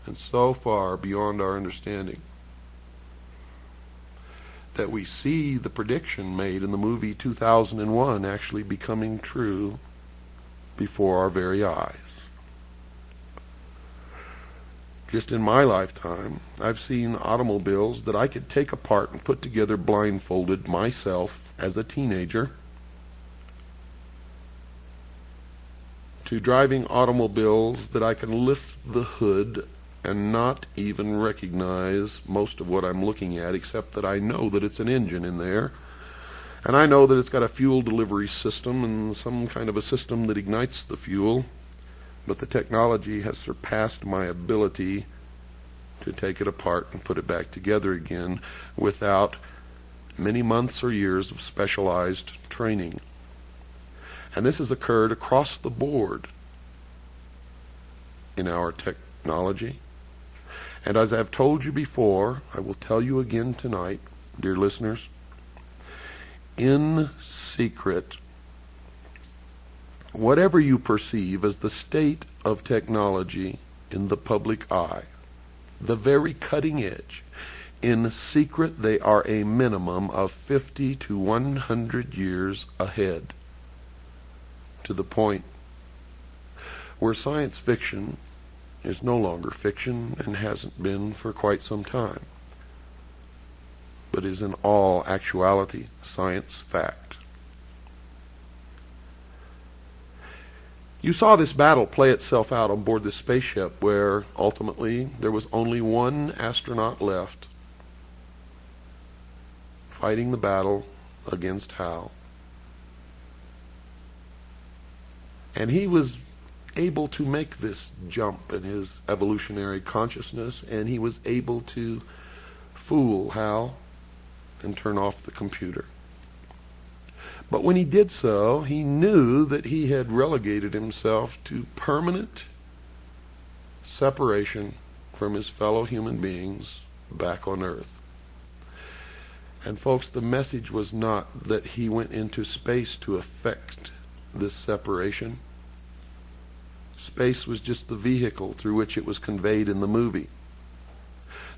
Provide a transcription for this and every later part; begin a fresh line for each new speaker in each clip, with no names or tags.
and so far beyond our understanding that we see the prediction made in the movie 2001 actually becoming true before our very eyes. Just in my lifetime, I've seen automobiles that I could take apart and put together blindfolded myself as a teenager, to driving automobiles that I can lift the hood and not even recognize most of what I'm looking at, except that I know that it's an engine in there, and I know that it's got a fuel delivery system and some kind of a system that ignites the fuel, but the technology has surpassed my ability to take it apart and put it back together again without many months or years of specialized training. And this has occurred across the board in our technology. And as I've told you before, I will tell you again tonight, dear listeners, in secret, whatever you perceive as the state of technology in the public eye, the very cutting edge, in secret they are a minimum of 50 to 100 years ahead, to the point where science fiction is no longer fiction and hasn't been for quite some time, but is in all actuality science fact. You saw this battle play itself out on board this spaceship, where ultimately there was only one astronaut left fighting the battle against Hal. And he was able to make this jump in his evolutionary consciousness, and he was able to fool Hal and turn off the computer. But when he did so, he knew that he had relegated himself to permanent separation from his fellow human beings back on Earth. And folks, the message was not that he went into space to effect this separation. Space was just the vehicle through which it was conveyed in the movie.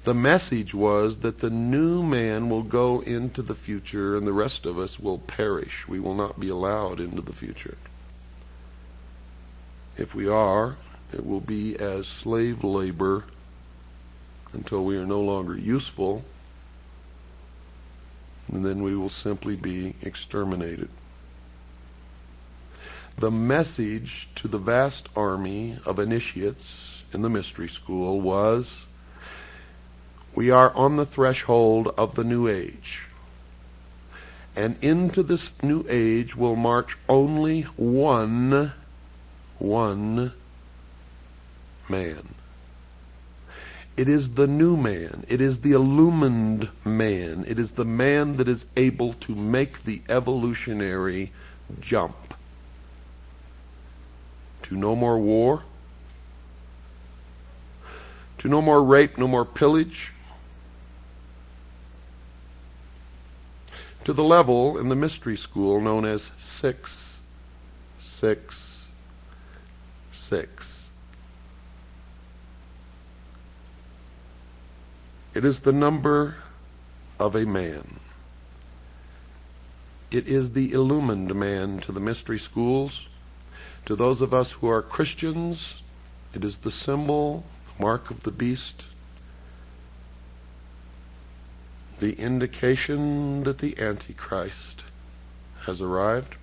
The message was that the new man will go into the future and the rest of us will perish. We will not be allowed into the future. If we are, it will be as slave labor until we are no longer useful, and then we will simply be exterminated. The message to the vast army of initiates in the mystery school was, we are on the threshold of the new age. And into this new age will march only one man. It is the new man. It is the illumined man. It is the man that is able to make the evolutionary jump to no more war, to no more rape, no more pillage, to the level in the mystery school known as 666. It is the number of a man. It is the illumined man to the mystery schools. To those of us who are Christians, it is the symbol, mark of the beast, the indication that the Antichrist has arrived,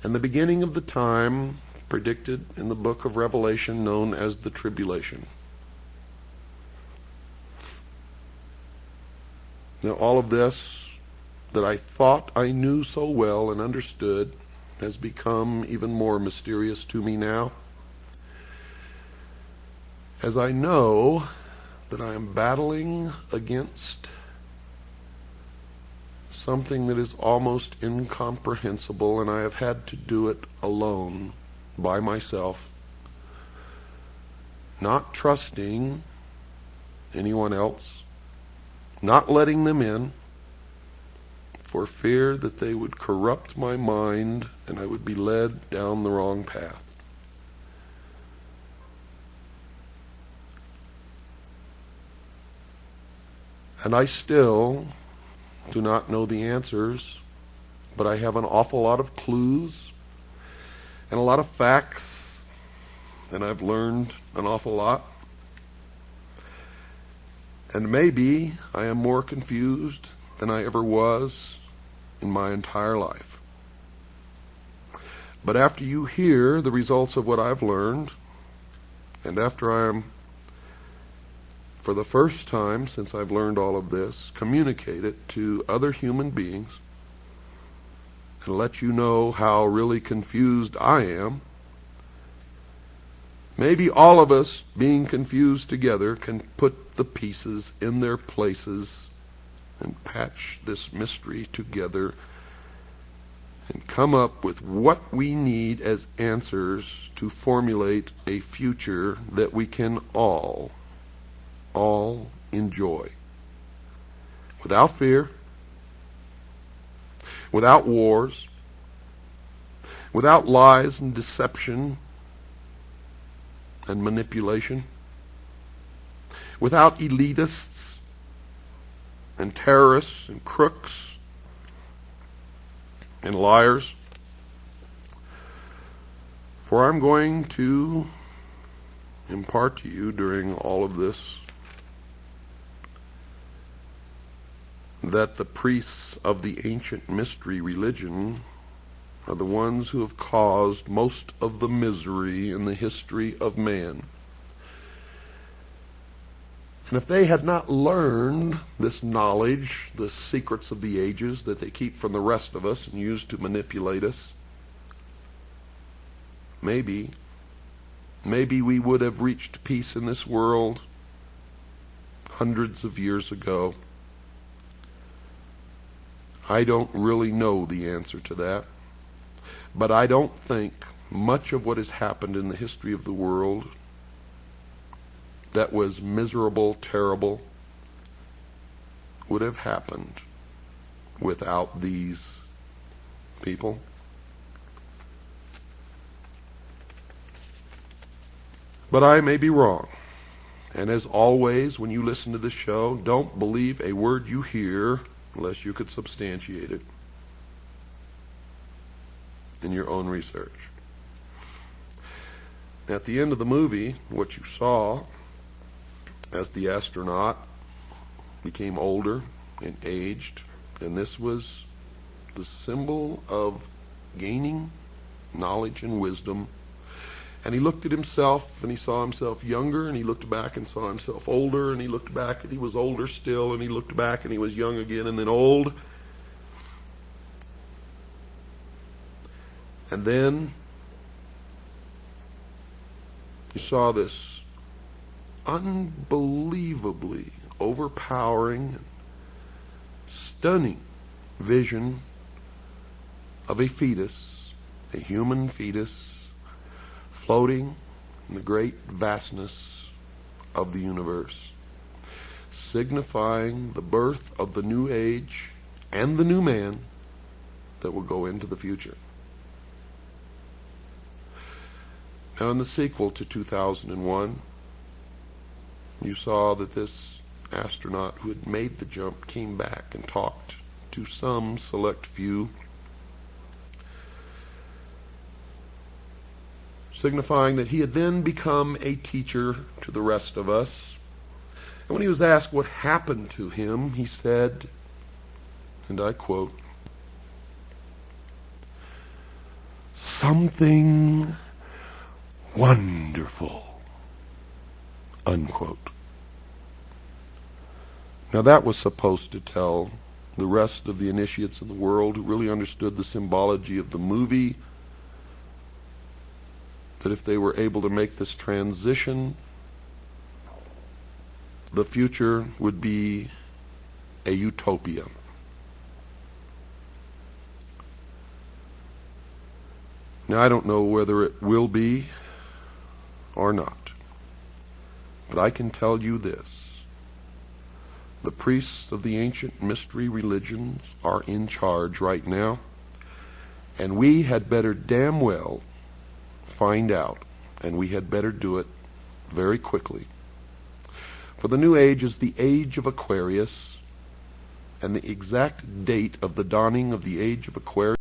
and the beginning of the time predicted in the book of Revelation known as the tribulation. Now, all of this that I thought I knew so well and understood has become even more mysterious to me now, as I know that I am battling against something that is almost incomprehensible, and I have had to do it alone, by myself, not trusting anyone else, not letting them in, for fear that they would corrupt my mind and I would be led down the wrong path. And I still do not know the answers, but I have an awful lot of clues and a lot of facts, and I've learned an awful lot. And maybe I am more confused than I ever was in my entire life. But after you hear the results of what I've learned, and after I am, for the first time since I've learned all of this, communicate it to other human beings, and let you know how really confused I am, maybe all of us being confused together can put the pieces in their places and patch this mystery together and come up with what we need as answers to formulate a future that we can all enjoy. Without fear, without wars, without lies and deception and manipulation, without elitists and terrorists and crooks and liars. For I'm going to impart to you during all of this that the priests of the ancient mystery religion are the ones who have caused most of the misery in the history of man. And if they had not learned this knowledge, the secrets of the ages that they keep from the rest of us and use to manipulate us, maybe we would have reached peace in this world hundreds of years ago. I don't really know the answer to that, but I don't think much of what has happened in the history of the world that was miserable, terrible, would have happened without these people. But I may be wrong. And as always, when you listen to this show, don't believe a word you hear unless you could substantiate it in your own research. At the end of the movie, what you saw as the astronaut became older and aged, and this was the symbol of gaining knowledge and wisdom. And he looked at himself, and he saw himself younger, and he looked back and saw himself older, and he looked back and he was older still, and he looked back and he was young again and then old. And then he saw this unbelievably overpowering and stunning vision of a fetus, a human fetus, floating in the great vastness of the universe, signifying the birth of the new age and the new man that will go into the future. Now, in the sequel to 2001, you saw that this astronaut who had made the jump came back and talked to some select few, signifying that he had then become a teacher to the rest of us. And when he was asked what happened to him, he said, and I quote, "Something wonderful," unquote. Now that was supposed to tell the rest of the initiates in the world who really understood the symbology of the movie that if they were able to make this transition, the future would be a utopia. Now, I don't know whether it will be or not, but I can tell you this. The priests of the ancient mystery religions are in charge right now, and we had better damn well find out, and we had better do it very quickly. For the new age is the age of Aquarius, and the exact date of the dawning of the age of Aquarius